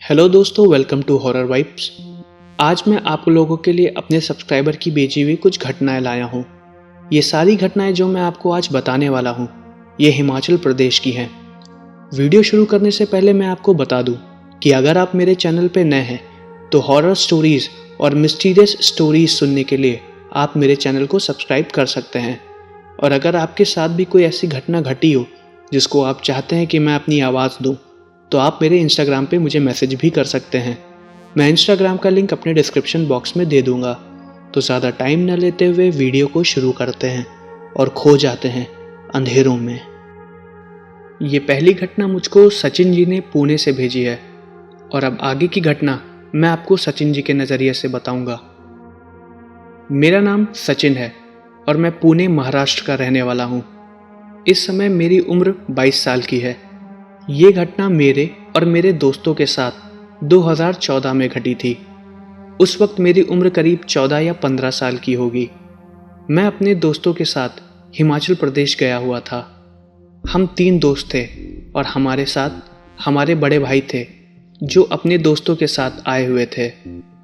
Hello दोस्तों, welcome to horror vibes. आज मैं आप लोगों के लिए अपने सब्सक्राइबर की भेजी हुई कुछ घटनाएं लाया हूँ। ये सारी घटनाएं जो मैं आपको आज बताने वाला हूँ, ये हिमाचल प्रदेश की हैं। वीडियो शुरू करने से पहले मैं आपको बता दूँ कि अगर आप मेरे चैनल पर नए हैं तो हॉरर स्टोरीज़ और मिस्टीरियस स्टोरीज़ सुनने के लिए आप मेरे चैनल को सब्सक्राइब कर सकते हैं। और अगर आपके साथ भी कोई ऐसी घटना घटी हो जिसको आप चाहते हैं कि मैं अपनी आवाज़ दूँ, तो आप मेरे इंस्टाग्राम पे मुझे मैसेज भी कर सकते हैं। मैं इंस्टाग्राम का लिंक अपने डिस्क्रिप्शन बॉक्स में दे दूंगा। तो ज़्यादा टाइम न लेते हुए वीडियो को शुरू करते हैं और खो जाते हैं अंधेरों में। ये पहली घटना मुझको सचिन जी ने पुणे से भेजी है और अब आगे की घटना मैं आपको सचिन जी के नज़रिए से बताऊंगा। मेरा नाम सचिन है और मैं पुणे महाराष्ट्र का रहने वाला हूँ। इस समय मेरी उम्र 22 साल की है। ये घटना मेरे और मेरे दोस्तों के साथ 2014 में घटी थी। उस वक्त मेरी उम्र करीब 14 या 15 साल की होगी। मैं अपने दोस्तों के साथ हिमाचल प्रदेश गया हुआ था। हम 3 दोस्त थे और हमारे साथ हमारे बड़े भाई थे जो अपने दोस्तों के साथ आए हुए थे।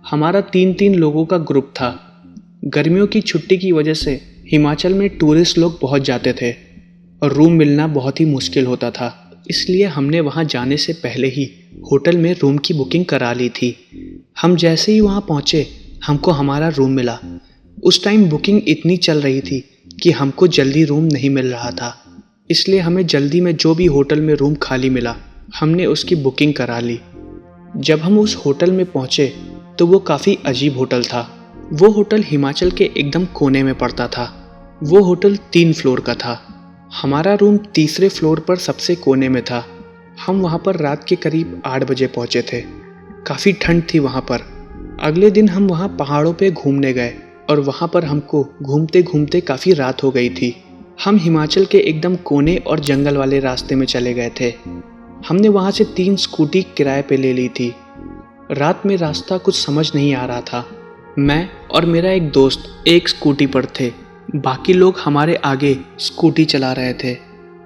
हमारा 3 लोगों का ग्रुप था। गर्मियों की छुट्टी की वजह से हिमाचल में टूरिस्ट लोग बहुत जाते थे और रूम मिलना बहुत ही मुश्किल होता था। इसलिए हमने वहाँ जाने से पहले ही होटल में रूम की बुकिंग करा ली थी। हम जैसे ही वहाँ पहुँचे हमको हमारा रूम मिला। उस टाइम बुकिंग इतनी चल रही थी कि हमको जल्दी रूम नहीं मिल रहा था, इसलिए हमें जल्दी में जो भी होटल में रूम खाली मिला हमने उसकी बुकिंग करा ली। जब हम उस होटल में पहुँचे तो वो काफ़ी अजीब होटल था। वो होटल हिमाचल के एकदम कोने में पड़ता था। वो होटल 3 फ्लोर का था। हमारा रूम तीसरे फ्लोर पर सबसे कोने में था। हम वहाँ पर रात के करीब 8 बजे पहुँचे थे। काफ़ी ठंड थी वहाँ पर। अगले दिन हम वहाँ पहाड़ों पे घूमने गए और वहाँ पर हमको घूमते घूमते काफ़ी रात हो गई थी। हम हिमाचल के एकदम कोने और जंगल वाले रास्ते में चले गए थे। हमने वहाँ से 3 स्कूटी किराए पे ले ली थी। रात में रास्ता कुछ समझ नहीं आ रहा था। मैं और मेरा एक दोस्त एक स्कूटी पर थे, बाकी लोग हमारे आगे स्कूटी चला रहे थे।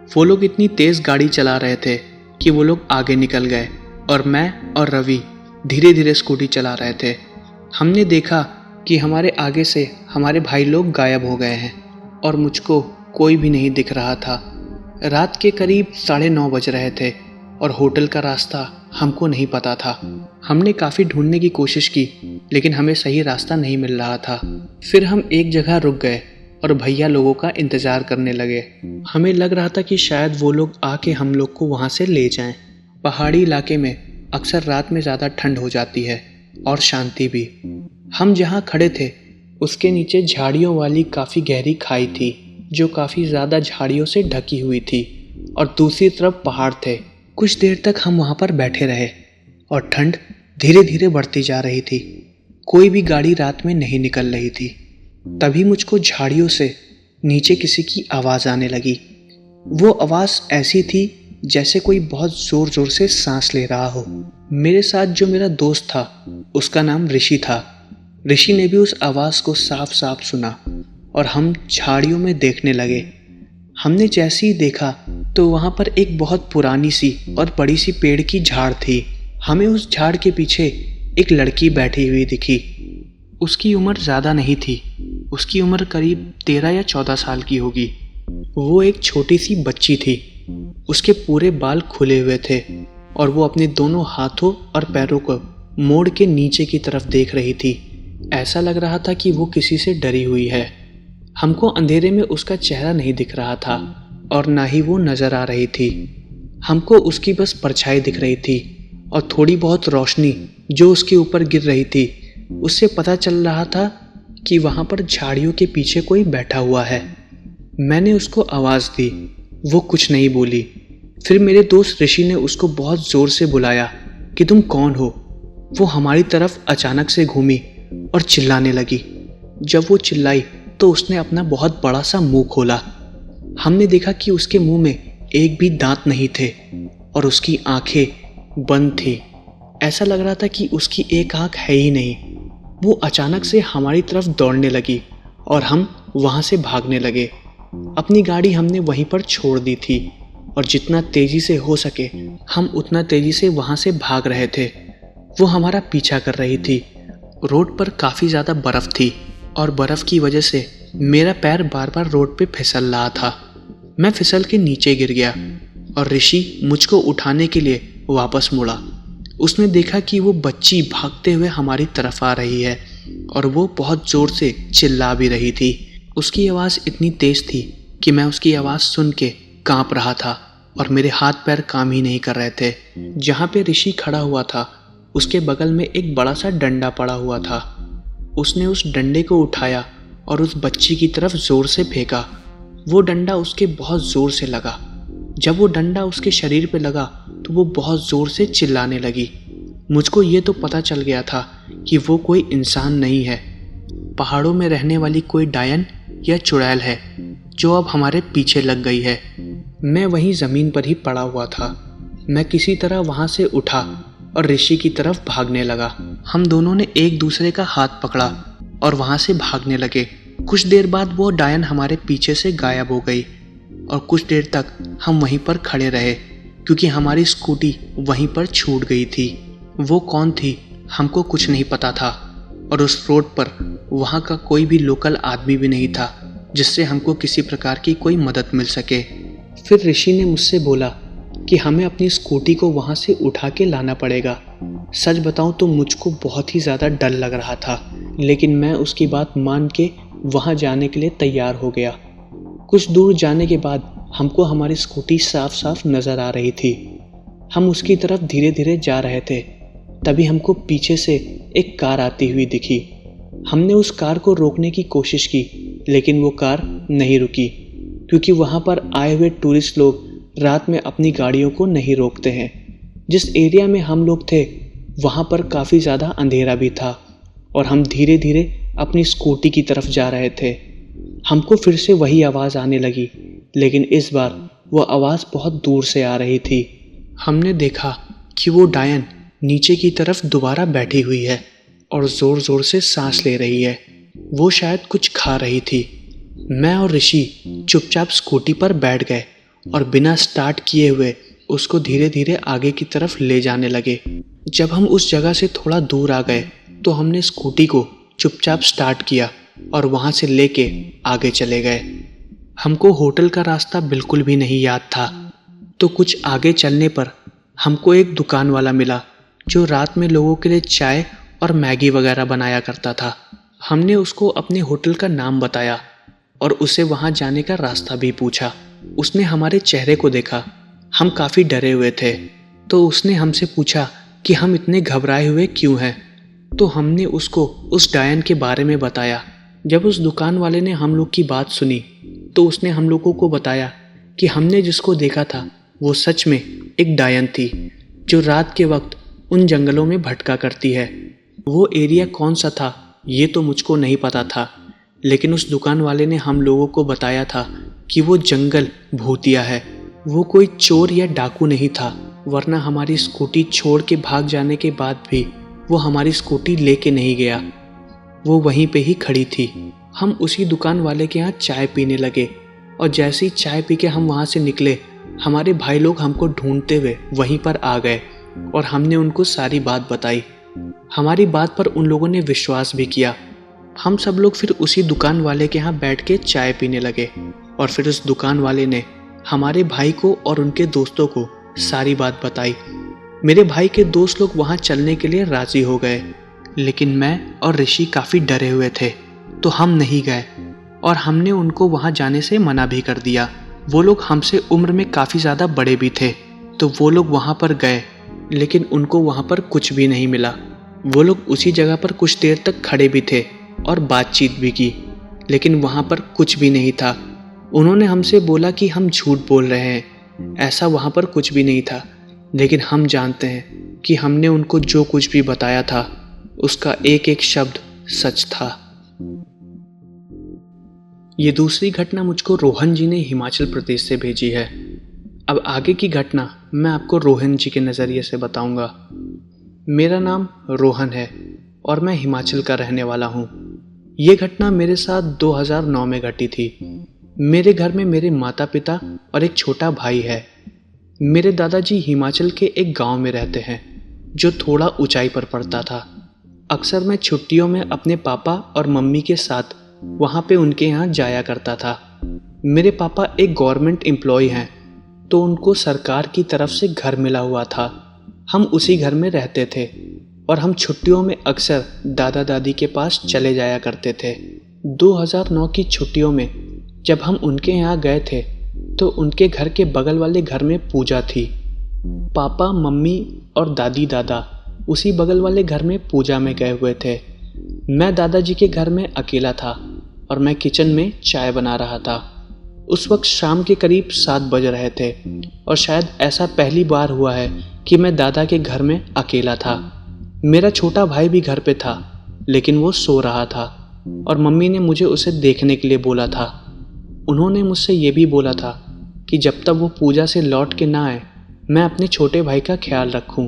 वो लोग इतनी तेज़ गाड़ी चला रहे थे कि वो लोग आगे निकल गए और मैं और रवि धीरे धीरे स्कूटी चला रहे थे। हमने देखा कि हमारे आगे से हमारे भाई लोग गायब हो गए हैं और मुझको कोई भी नहीं दिख रहा था। रात के करीब 9:30 बज रहे थे और होटल का रास्ता हमको नहीं पता था। हमने काफ़ी ढूंढने की कोशिश की लेकिन हमें सही रास्ता नहीं मिल रहा था। फिर हम एक जगह रुक गए और भैया लोगों का इंतज़ार करने लगे। हमें लग रहा था कि शायद वो लोग आके हम लोग को वहाँ से ले जाएं। पहाड़ी इलाके में अक्सर रात में ज़्यादा ठंड हो जाती है और शांति भी। हम जहाँ खड़े थे उसके नीचे झाड़ियों वाली काफ़ी गहरी खाई थी जो काफ़ी ज़्यादा झाड़ियों से ढकी हुई थी और दूसरी तरफ पहाड़ थे। कुछ देर तक हम वहाँ पर बैठे रहे और ठंड धीरे धीरे बढ़ती जा रही थी। कोई भी गाड़ी रात में नहीं निकल रही थी। तभी मुझको झाड़ियों से नीचे किसी की आवाज़ आने लगी। वो आवाज़ ऐसी थी जैसे कोई बहुत ज़ोर ज़ोर से सांस ले रहा हो। मेरे साथ जो मेरा दोस्त था उसका नाम ऋषि था। ऋषि ने भी उस आवाज़ को साफ साफ सुना और हम झाड़ियों में देखने लगे। हमने जैसे ही देखा तो वहाँ पर एक बहुत पुरानी सी और बड़ी सी पेड़ की झाड़ थी। हमें उस झाड़ के पीछे एक लड़की बैठी हुई दिखी। उसकी उम्र ज़्यादा नहीं थी, उसकी उम्र करीब 13 या 14 साल की होगी। वो एक छोटी सी बच्ची थी। उसके पूरे बाल खुले हुए थे और वो अपने दोनों हाथों और पैरों को मोड़ के नीचे की तरफ देख रही थी। ऐसा लग रहा था कि वो किसी से डरी हुई है। हमको अंधेरे में उसका चेहरा नहीं दिख रहा था और ना ही वो नज़र आ रही थी। हमको उसकी बस परछाई दिख रही थी और थोड़ी बहुत रोशनी जो उसके ऊपर गिर रही थी उससे पता चल रहा था कि वहाँ पर झाड़ियों के पीछे कोई बैठा हुआ है। मैंने उसको आवाज़ दी, वो कुछ नहीं बोली। फिर मेरे दोस्त ऋषि ने उसको बहुत ज़ोर से बुलाया कि तुम कौन हो। वो हमारी तरफ अचानक से घूमी और चिल्लाने लगी। जब वो चिल्लाई तो उसने अपना बहुत बड़ा सा मुंह खोला। हमने देखा कि उसके मुंह में एक भी दांत नहीं थे और उसकी आंखें बंद थी। ऐसा लग रहा था कि उसकी एक आंख है ही नहीं। वो अचानक से हमारी तरफ दौड़ने लगी और हम वहाँ से भागने लगे। अपनी गाड़ी हमने वहीं पर छोड़ दी थी और जितना तेज़ी से हो सके हम उतना तेज़ी से वहाँ से भाग रहे थे। वो हमारा पीछा कर रही थी। रोड पर काफ़ी ज़्यादा बर्फ़ थी और बर्फ़ की वजह से मेरा पैर बार बार रोड पे फिसल रहा था। मैं फिसल के नीचे गिर गया और ऋषि मुझको उठाने के लिए वापस मुड़ा। उसने देखा कि वो बच्ची भागते हुए हमारी तरफ आ रही है और वो बहुत ज़ोर से चिल्ला भी रही थी। उसकी आवाज़ इतनी तेज़ थी कि मैं उसकी आवाज़ सुन के काँप रहा था और मेरे हाथ पैर काम ही नहीं कर रहे थे। जहाँ पे ऋषि खड़ा हुआ था उसके बगल में एक बड़ा सा डंडा पड़ा हुआ था। उसने उस डंडे को उठाया और उस बच्ची की तरफ ज़ोर से फेंका। वो डंडा उसके बहुत ज़ोर से लगा। जब वो डंडा उसके शरीर पे लगा तो वो बहुत ज़ोर से चिल्लाने लगी। मुझको ये तो पता चल गया था कि वो कोई इंसान नहीं है, पहाड़ों में रहने वाली कोई डायन या चुड़ैल है जो अब हमारे पीछे लग गई है। मैं वहीं ज़मीन पर ही पड़ा हुआ था। मैं किसी तरह वहाँ से उठा और ऋषि की तरफ भागने लगा। हम दोनों ने एक दूसरे का हाथ पकड़ा और वहाँ से भागने लगे। कुछ देर बाद वो डायन हमारे पीछे से गायब हो गई और कुछ देर तक हम वहीं पर खड़े रहे क्योंकि हमारी स्कूटी वहीं पर छूट गई थी। वो कौन थी हमको कुछ नहीं पता था और उस रोड पर वहाँ का कोई भी लोकल आदमी भी नहीं था जिससे हमको किसी प्रकार की कोई मदद मिल सके। फिर ऋषि ने मुझसे बोला कि हमें अपनी स्कूटी को वहाँ से उठा के लाना पड़ेगा। सच बताऊँ तो मुझको बहुत ही ज़्यादा डर लग रहा था, लेकिन मैं उसकी बात मान के वहाँ जाने के लिए तैयार हो गया। कुछ दूर जाने के बाद हमको हमारी स्कूटी साफ साफ नज़र आ रही थी। हम उसकी तरफ धीरे धीरे जा रहे थे, तभी हमको पीछे से एक कार आती हुई दिखी। हमने उस कार को रोकने की कोशिश की, लेकिन वो कार नहीं रुकी क्योंकि वहाँ पर आए हुए टूरिस्ट लोग रात में अपनी गाड़ियों को नहीं रोकते हैं। जिस एरिया में हम लोग थे वहाँ पर काफ़ी ज़्यादा अंधेरा भी था और हम धीरे धीरे अपनी स्कूटी की तरफ जा रहे थे। हमको फिर से वही आवाज़ आने लगी, लेकिन इस बार वो आवाज़ बहुत दूर से आ रही थी। हमने देखा कि वो डायन नीचे की तरफ दोबारा बैठी हुई है और ज़ोर ज़ोर से सांस ले रही है। वो शायद कुछ खा रही थी। मैं और ऋषि चुपचाप स्कूटी पर बैठ गए और बिना स्टार्ट किए हुए उसको धीरे धीरे आगे की तरफ ले जाने लगे। जब हम उस जगह से थोड़ा दूर आ गए तो हमने स्कूटी को चुपचाप स्टार्ट किया और वहाँ से लेके आगे चले गए। हमको होटल का रास्ता बिल्कुल भी नहीं याद था, तो कुछ आगे चलने पर हमको एक दुकान वाला मिला जो रात में लोगों के लिए चाय और मैगी वगैरह बनाया करता था। हमने उसको अपने होटल का नाम बताया और उसे वहाँ जाने का रास्ता भी पूछा। उसने हमारे चेहरे को देखा, हम काफ़ी डरे हुए थे, तो उसने हमसे पूछा कि हम इतने घबराए हुए क्यों हैं। तो हमने उसको उस डायन के बारे में बताया। जब उस दुकान वाले ने हम लोग की बात सुनी तो उसने हम लोगों को बताया कि हमने जिसको देखा था वो सच में एक डायन थी जो रात के वक्त उन जंगलों में भटका करती है। वो एरिया कौन सा था ये तो मुझको नहीं पता था, लेकिन उस दुकान वाले ने हम लोगों को बताया था कि वो जंगल भूतिया है। वो कोई चोर या डाकू नहीं था, वरना हमारी स्कूटी छोड़ के भाग जाने के बाद भी वो हमारी स्कूटी लेके नहीं गया। वो वहीं पे ही खड़ी थी। हम उसी दुकान वाले के यहाँ चाय पीने लगे और जैसे ही चाय पी के हम वहाँ से निकले, हमारे भाई लोग हमको ढूंढते हुए वहीं पर आ गए और हमने उनको सारी बात बताई। हमारी बात पर उन लोगों ने विश्वास भी किया। हम सब लोग फिर उसी दुकान वाले के यहाँ बैठ के चाय पीने लगे और फिर उस दुकान वाले ने हमारे भाई को और उनके दोस्तों को सारी बात बताई। मेरे भाई के दोस्त लोग वहाँ चलने के लिए राज़ी हो गए, लेकिन मैं और ऋषि काफ़ी डरे हुए थे तो हम नहीं गए और हमने उनको वहाँ जाने से मना भी कर दिया। वो लोग हमसे उम्र में काफ़ी ज़्यादा बड़े भी थे, तो वो लोग वहाँ पर गए, लेकिन उनको वहाँ पर कुछ भी नहीं मिला। वो लोग उसी जगह पर कुछ देर तक खड़े भी थे और बातचीत भी की, लेकिन वहाँ पर कुछ भी नहीं था। उन्होंने हमसे बोला कि हम झूठ बोल रहे हैं, ऐसा वहाँ पर कुछ भी नहीं था, लेकिन हम जानते हैं कि हमने उनको जो कुछ भी बताया था उसका एक एक शब्द सच था। ये दूसरी घटना मुझको रोहन जी ने हिमाचल प्रदेश से भेजी है। अब आगे की घटना मैं आपको रोहन जी के नज़रिए से बताऊंगा। मेरा नाम रोहन है और मैं हिमाचल का रहने वाला हूँ। ये घटना मेरे साथ 2009 में घटी थी। मेरे घर में मेरे माता पिता और एक छोटा भाई है। मेरे दादाजी हिमाचल के एक गांव में रहते हैं। जो थोड़ा ऊंचाई पर पड़ता था। अक्सर मैं छुट्टियों में अपने पापा और मम्मी के साथ वहाँ पे उनके यहाँ जाया करता था। मेरे पापा एक गवर्नमेंट एम्प्लॉय हैं, तो उनको सरकार की तरफ से घर मिला हुआ था। हम उसी घर में रहते थे और हम छुट्टियों में अक्सर दादा दादी के पास चले जाया करते थे। 2009 की छुट्टियों में जब हम उनके यहाँ गए थे तो उनके घर के बगल वाले घर में पूजा थी। पापा, मम्मी और दादी दादा उसी बगल वाले घर में पूजा में गए हुए थे। मैं दादाजी के घर में अकेला था और मैं किचन में चाय बना रहा था। उस वक्त शाम के करीब 7 बज रहे थे और शायद ऐसा पहली बार हुआ है कि मैं दादा के घर में अकेला था। मेरा छोटा भाई भी घर पे था, लेकिन वो सो रहा था और मम्मी ने मुझे उसे देखने के लिए बोला था। उन्होंने मुझसे ये भी बोला था कि जब तक वो पूजा से लौट के ना आए, मैं अपने छोटे भाई का ख्याल रखूं।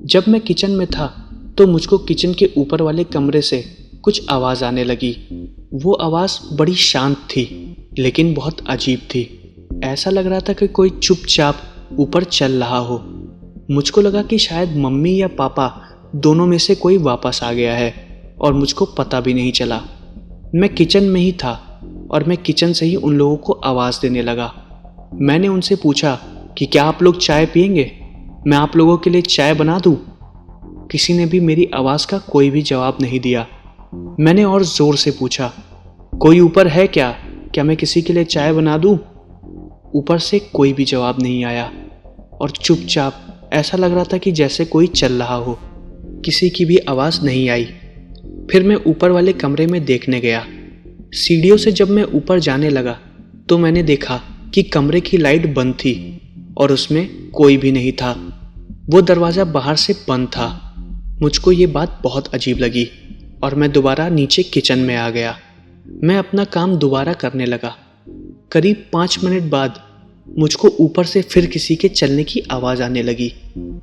जब मैं किचन में था तो मुझको किचन के ऊपर वाले कमरे से कुछ आवाज़ आने लगी। वो आवाज़ बड़ी शांत थी, लेकिन बहुत अजीब थी। ऐसा लग रहा था कि कोई चुपचाप ऊपर चल रहा हो। मुझको लगा कि शायद मम्मी या पापा दोनों में से कोई वापस आ गया है और मुझको पता भी नहीं चला। मैं किचन में ही था और मैं किचन से ही उन लोगों को आवाज़ देने लगा। मैंने उनसे पूछा कि क्या आप लोग चाय पियेंगे? मैं आप लोगों के लिए चाय बना दूं? किसी ने भी मेरी आवाज़ का कोई भी जवाब नहीं दिया। मैंने और ज़ोर से पूछा, कोई ऊपर है क्या? क्या मैं किसी के लिए चाय बना दूं? ऊपर से कोई भी जवाब नहीं आया और चुपचाप ऐसा लग रहा था कि जैसे कोई चल रहा हो। किसी की भी आवाज़ नहीं आई। फिर मैं ऊपर वाले कमरे में देखने गया। सीढ़ियों से जब मैं ऊपर जाने लगा तो मैंने देखा कि कमरे की लाइट बंद थी और उसमें कोई भी नहीं था। वो दरवाज़ा बाहर से बंद था। मुझको ये बात बहुत अजीब लगी और मैं दोबारा नीचे किचन में आ गया। मैं अपना काम दोबारा करने लगा। करीब 5 मिनट बाद मुझको ऊपर से फिर किसी के चलने की आवाज़ आने लगी।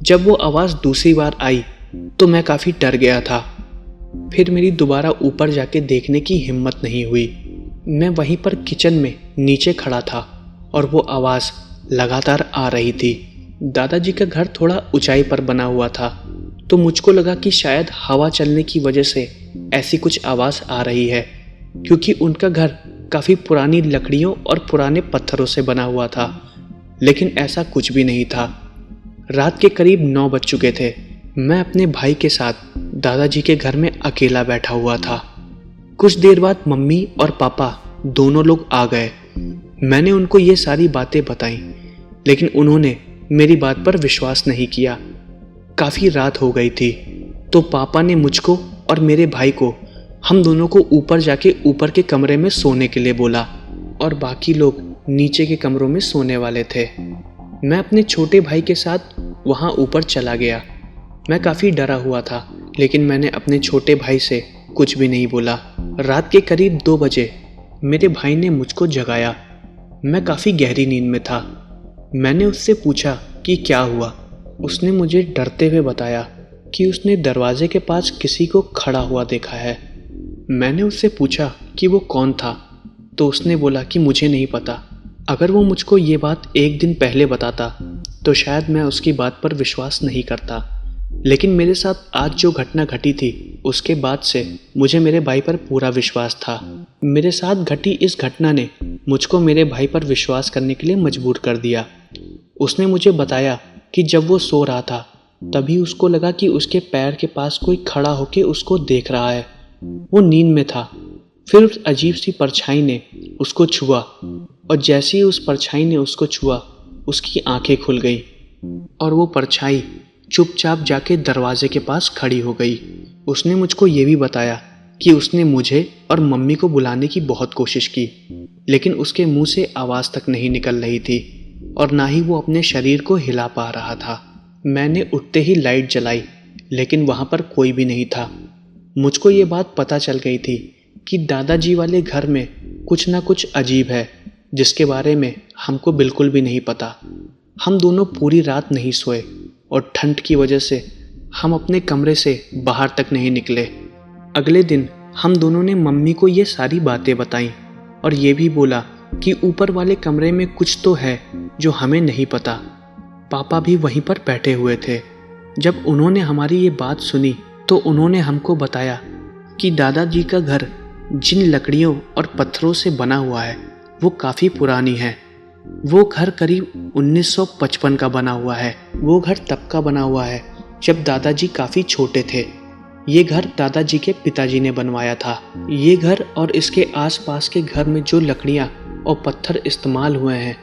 जब वो आवाज़ दूसरी बार आई तो मैं काफ़ी डर गया था। फिर मेरी दोबारा ऊपर जाके देखने की हिम्मत नहीं हुई। मैं वहीं पर किचन में नीचे खड़ा था और वो आवाज़ लगातार आ रही थी। दादाजी का घर थोड़ा ऊंचाई पर बना हुआ था, तो मुझको लगा कि शायद हवा चलने की वजह से ऐसी कुछ आवाज़ आ रही है, क्योंकि उनका घर काफ़ी पुरानी लकड़ियों और पुराने पत्थरों से बना हुआ था। लेकिन ऐसा कुछ भी नहीं था। रात के करीब 9 बज चुके थे। मैं अपने भाई के साथ दादाजी के घर में अकेला बैठा हुआ था। कुछ देर बाद मम्मी और पापा दोनों लोग आ गए। मैंने उनको ये सारी बातें बताई, लेकिन उन्होंने मेरी बात पर विश्वास नहीं किया। काफ़ी रात हो गई थी, तो पापा ने मुझको और मेरे भाई को, हम दोनों को ऊपर जाके ऊपर के कमरे में सोने के लिए बोला और बाकी लोग नीचे के कमरों में सोने वाले थे। मैं अपने छोटे भाई के साथ वहाँ ऊपर चला गया। मैं काफ़ी डरा हुआ था, लेकिन मैंने अपने छोटे भाई से कुछ भी नहीं बोला। रात के करीब 2 बजे मेरे भाई ने मुझको जगाया। मैं काफ़ी गहरी नींद में था। मैंने उससे पूछा कि क्या हुआ। उसने मुझे डरते हुए बताया कि उसने दरवाजे के पास किसी को खड़ा हुआ देखा है। मैंने उससे पूछा कि वो कौन था, तो उसने बोला कि मुझे नहीं पता। अगर वो मुझको ये बात 1 दिन पहले बताता तो शायद मैं उसकी बात पर विश्वास नहीं करता, लेकिन मेरे साथ आज जो घटना घटी थी उसके बाद से मुझे मेरे भाई पर पूरा विश्वास था। मेरे साथ घटी इस घटना ने मुझको मेरे भाई पर विश्वास करने के लिए मजबूर कर दिया। उसने मुझे बताया कि जब वो सो रहा था तभी उसको लगा कि उसके पैर के पास कोई खड़ा होकर उसको देख रहा है। वो नींद में था। फिर उस अजीब सी परछाई ने उसको छुआ और जैसे ही उस परछाई ने उसको छुआ उसकी आंखें खुल गई और वो परछाई चुपचाप जाके दरवाजे के पास खड़ी हो गई। उसने मुझको ये भी बताया कि उसने मुझे और मम्मी को बुलाने की बहुत कोशिश की, लेकिन उसके मुंह से आवाज़ तक नहीं निकल रही थी और ना ही वो अपने शरीर को हिला पा रहा था। मैंने उठते ही लाइट जलाई, लेकिन वहाँ पर कोई भी नहीं था। मुझको ये बात पता चल गई थी कि दादाजी वाले घर में कुछ ना कुछ अजीब है, जिसके बारे में हमको बिल्कुल भी नहीं पता। हम दोनों पूरी रात नहीं सोए और ठंड की वजह से हम अपने कमरे से बाहर तक नहीं निकले। अगले दिन हम दोनों ने मम्मी को ये सारी बातें बताईं और ये भी बोला कि ऊपर वाले कमरे में कुछ तो है जो हमें नहीं पता। पापा भी वहीं पर बैठे हुए थे। जब उन्होंने हमारी ये बात सुनी तो उन्होंने हमको बताया कि दादाजी का घर जिन लकड़ियों और पत्थरों से बना हुआ है वो काफ़ी पुरानी है। वो घर करीब 1955 का बना हुआ है। वो घर तब का बना हुआ है जब दादाजी काफ़ी छोटे थे। ये घर दादाजी के पिताजी ने बनवाया था। ये घर और इसके आसपास के घर में जो लकड़ियाँ और पत्थर इस्तेमाल हुए हैं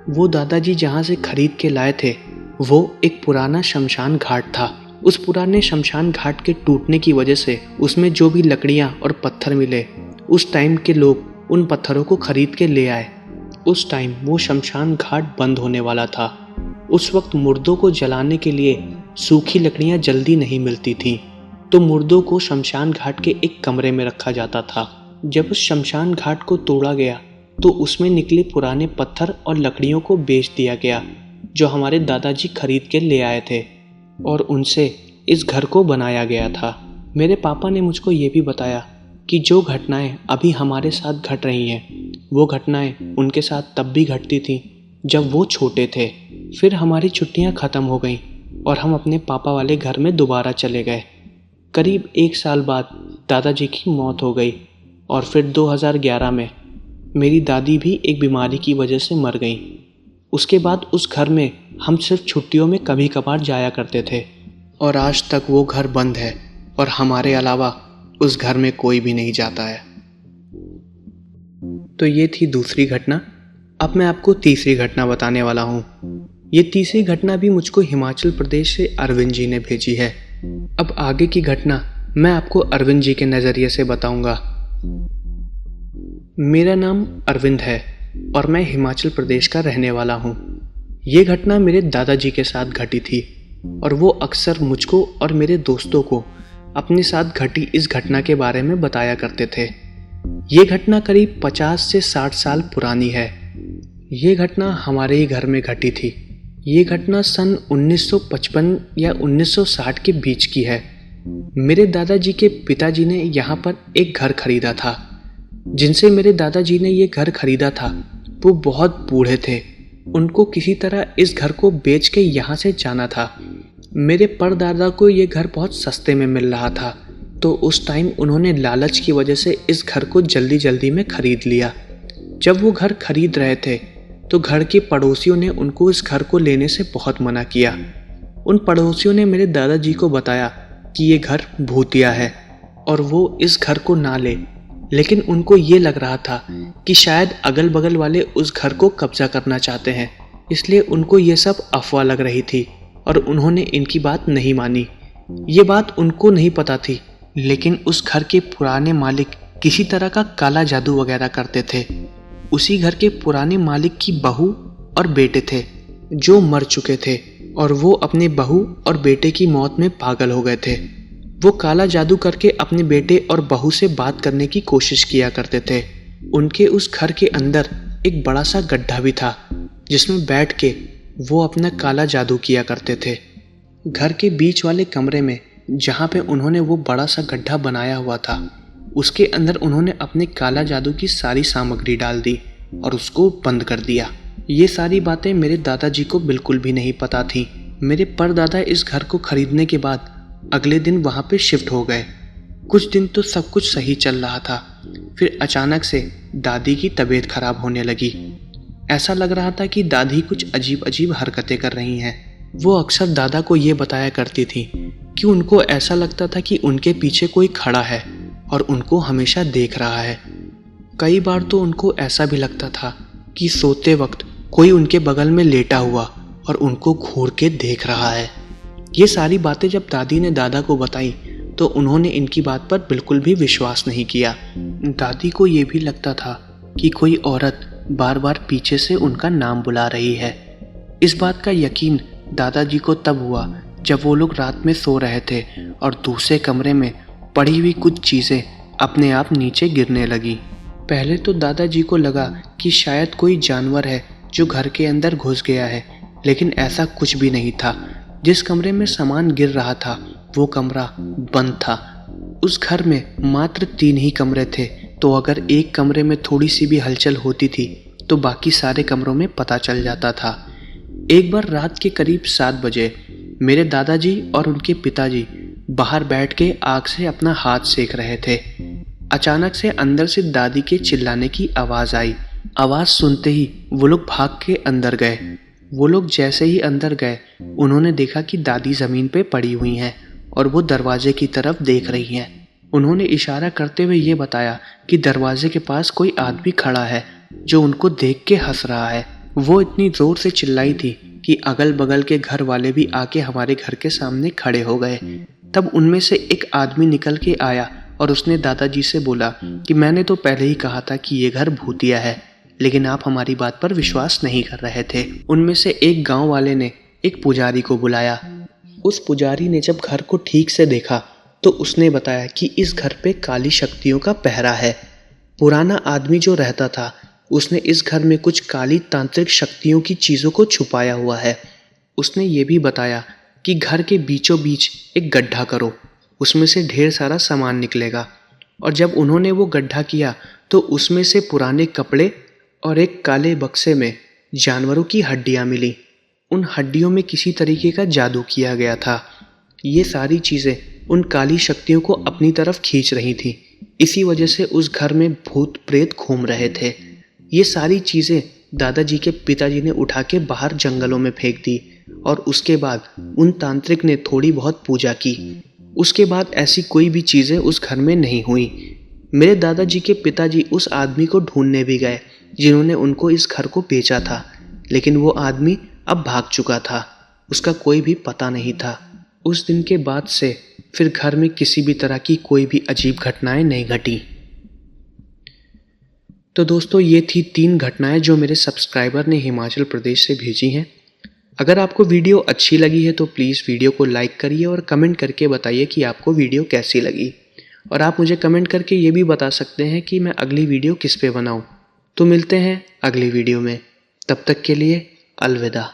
वो दादाजी जहाँ से खरीद के लाए थे वो एक पुराना शमशान घाट था। उस पुराने शमशान घाट के टूटने की वजह से उसमें जो भी लकड़ियाँ और पत्थर मिले उस टाइम के लोग उन पत्थरों को खरीद के ले आए। उस टाइम वो शमशान घाट बंद होने वाला था। उस वक्त मुर्दों को जलाने के लिए सूखी लकड़ियाँ जल्दी नहीं मिलती थीं, तो मुर्दों को शमशान घाट के एक कमरे में रखा जाता था। जब उस शमशान घाट को तोड़ा गया तो उसमें निकले पुराने पत्थर और लकड़ियों को बेच दिया गया जो हमारे दादाजी खरीद के ले आए थे, और उनसे इस घर को बनाया गया था। मेरे पापा ने मुझको ये भी बताया कि जो घटनाएं अभी हमारे साथ घट रही हैं वो घटनाएं उनके साथ तब भी घटती थी जब वो छोटे थे। फिर हमारी छुट्टियां ख़त्म हो गईं और हम अपने पापा वाले घर में दोबारा चले गए। करीब 1 साल बाद दादाजी की मौत हो गई और फिर 2011 में मेरी दादी भी एक बीमारी की वजह से मर गई। उसके बाद उस घर में हम सिर्फ छुट्टियों में कभी कभार जाया करते थे और आज तक वो घर बंद है और हमारे अलावा उस घर में कोई भी नहीं जाता है। तो ये थी दूसरी घटना। अब मैं आपको तीसरी घटना बताने वाला हूँ। ये तीसरी घटना भी मुझको हिमाचल प्रदेश से अरविंद जी ने भेजी है। अब आगे की घटना मैं आपको अरविंद जी के नज़रिए से बताऊंगा। मेरा नाम अरविंद है और मैं हिमाचल प्रदेश का रहने वाला हूँ। ये घटना मेरे दादाजी के साथ घटी थी और वो अक्सर मुझको और मेरे दोस्तों को अपने साथ घटी इस घटना के बारे में बताया करते थे। ये घटना करीब 50 से 60 साल पुरानी है। ये घटना हमारे ही घर में घटी थी। ये घटना सन 1955 या 1960 के बीच की है। मेरे दादाजी के पिताजी ने यहाँ पर एक घर खरीदा था। जिनसे मेरे दादाजी ने ये घर खरीदा था वो बहुत बूढ़े थे। उनको किसी तरह इस घर को बेच के यहाँ से जाना था। मेरे परदादा को ये घर बहुत सस्ते में मिल रहा था, तो उस टाइम उन्होंने लालच की वजह से इस घर को जल्दी जल्दी में खरीद लिया। जब वो घर खरीद रहे थे तो घर के पड़ोसियों ने उनको इस घर को लेने से बहुत मना किया। उन पड़ोसियों ने मेरे दादाजी को बताया कि ये घर भूतिया है और वो इस घर को ना ले, लेकिन उनको ये लग रहा था कि शायद अगल बगल वाले उस घर को कब्जा करना चाहते हैं, इसलिए उनको ये सब अफवाह लग रही थी और उन्होंने इनकी बात नहीं मानी। ये बात उनको नहीं पता थी, लेकिन उस घर के पुराने मालिक किसी तरह का काला जादू वगैरह करते थे। उसी घर के पुराने मालिक की बहू और बेटे थे जो मर चुके थे और वो अपने बहू और बेटे की मौत में पागल हो गए थे। वो काला जादू करके अपने बेटे और बहू से बात करने की कोशिश किया करते थे। उनके उस घर के अंदर एक बड़ा सा गड्ढा भी था जिसमें बैठ के वो अपना काला जादू किया करते थे। घर के बीच वाले कमरे में जहाँ पे उन्होंने वो बड़ा सा गड्ढा बनाया हुआ था उसके अंदर उन्होंने अपने काला जादू की सारी सामग्री डाल दी और उसको बंद कर दिया। ये सारी बातें मेरे दादाजी को बिल्कुल भी नहीं पता थी। मेरे परदादा इस घर को खरीदने के बाद अगले दिन वहाँ पे शिफ्ट हो गए। कुछ दिन तो सब कुछ सही चल रहा था, फिर अचानक से दादी की तबीयत खराब होने लगी। ऐसा लग रहा था कि दादी कुछ अजीब अजीब हरकतें कर रही हैं। वो अक्सर दादा को ये बताया करती थी कि उनको ऐसा लगता था कि उनके पीछे कोई खड़ा है और उनको हमेशा देख रहा है। कई बार तो उनको ऐसा भी लगता था कि सोते वक्त कोई उनके बगल में लेटा हुआ और उनको घूर के देख रहा है। ये सारी बातें जब दादी ने दादा को बताई तो उन्होंने इनकी बात पर बिल्कुल भी विश्वास नहीं किया। दादी को ये भी लगता था कि कोई औरत बार बार पीछे से उनका नाम बुला रही है। इस बात का यकीन दादाजी को तब हुआ जब वो लोग रात में सो रहे थे और दूसरे कमरे में पड़ी हुई कुछ चीज़ें अपने आप नीचे गिरने लगी। पहले तो दादाजी को लगा कि शायद कोई जानवर है जो घर के अंदर घुस गया है, लेकिन ऐसा कुछ भी नहीं था। जिस कमरे में सामान गिर रहा था वो कमरा बंद था। उस घर में मात्र 3 ही कमरे थे, तो अगर एक कमरे में थोड़ी सी भी हलचल होती थी तो बाकी सारे कमरों में पता चल जाता था। एक बार रात के करीब 7 बजे मेरे दादाजी और उनके पिताजी बाहर बैठ के आग से अपना हाथ सेक रहे थे। अचानक से अंदर से दादी के चिल्लाने की आवाज़ आई। आवाज़ सुनते ही वो लोग भाग के अंदर गए। वो लोग जैसे ही अंदर गए उन्होंने देखा कि दादी ज़मीन पे पड़ी हुई हैं और वो दरवाजे की तरफ देख रही हैं। उन्होंने इशारा करते हुए ये बताया कि दरवाजे के पास कोई आदमी खड़ा है जो उनको देख के हंस रहा है। वो इतनी ज़ोर से चिल्लाई थी कि अगल बगल के घर वाले भी आके हमारे घर के सामने खड़े हो गए। तब उनमें से एक आदमी निकल के आया और उसने दादाजी से बोला कि मैंने तो पहले ही कहा था कि ये घर भूतिया है, लेकिन आप हमारी बात पर विश्वास नहीं कर रहे थे। उनमें से एक गांव वाले ने एक पुजारी को बुलाया। उस पुजारी ने जब घर को ठीक से देखा तो उसने बताया कि इस घर पे काली शक्तियों का पहरा है। पुराना आदमी जो रहता था उसने इस घर में कुछ काली तांत्रिक शक्तियों की चीज़ों को छुपाया हुआ है। उसने ये भी बताया कि घर के बीचों बीच एक गड्ढा करो, उसमें से ढेर सारा सामान निकलेगा। और जब उन्होंने वो गड्ढा किया तो उसमें से पुराने कपड़े और एक काले बक्से में जानवरों की हड्डियाँ मिली। उन हड्डियों में किसी तरीके का जादू किया गया था। ये सारी चीज़ें उन काली शक्तियों को अपनी तरफ खींच रही थी। इसी वजह से उस घर में भूत प्रेत घूम रहे थे। ये सारी चीज़ें दादाजी के पिताजी ने उठा के बाहर जंगलों में फेंक दी और उसके बाद उन तांत्रिक ने थोड़ी बहुत पूजा की। उसके बाद ऐसी कोई भी चीज़ें उस घर में नहीं हुई। मेरे दादाजी के पिताजी उस आदमी को ढूंढने भी गए जिन्होंने उनको इस घर को बेचा था, लेकिन वो आदमी अब भाग चुका था। उसका कोई भी पता नहीं था। उस दिन के बाद से फिर घर में किसी भी तरह की कोई भी अजीब घटनाएं नहीं घटी। तो दोस्तों, ये थी 3 घटनाएं जो मेरे सब्सक्राइबर ने हिमाचल प्रदेश से भेजी हैं। अगर आपको वीडियो अच्छी लगी है तो प्लीज़ वीडियो को लाइक करिए और कमेंट करके बताइए कि आपको वीडियो कैसी लगी। और आप मुझे कमेंट करके ये भी बता सकते हैं कि मैं अगली वीडियो किस पे बनाऊं। तो मिलते हैं अगली वीडियो में, तब तक के लिए अलविदा।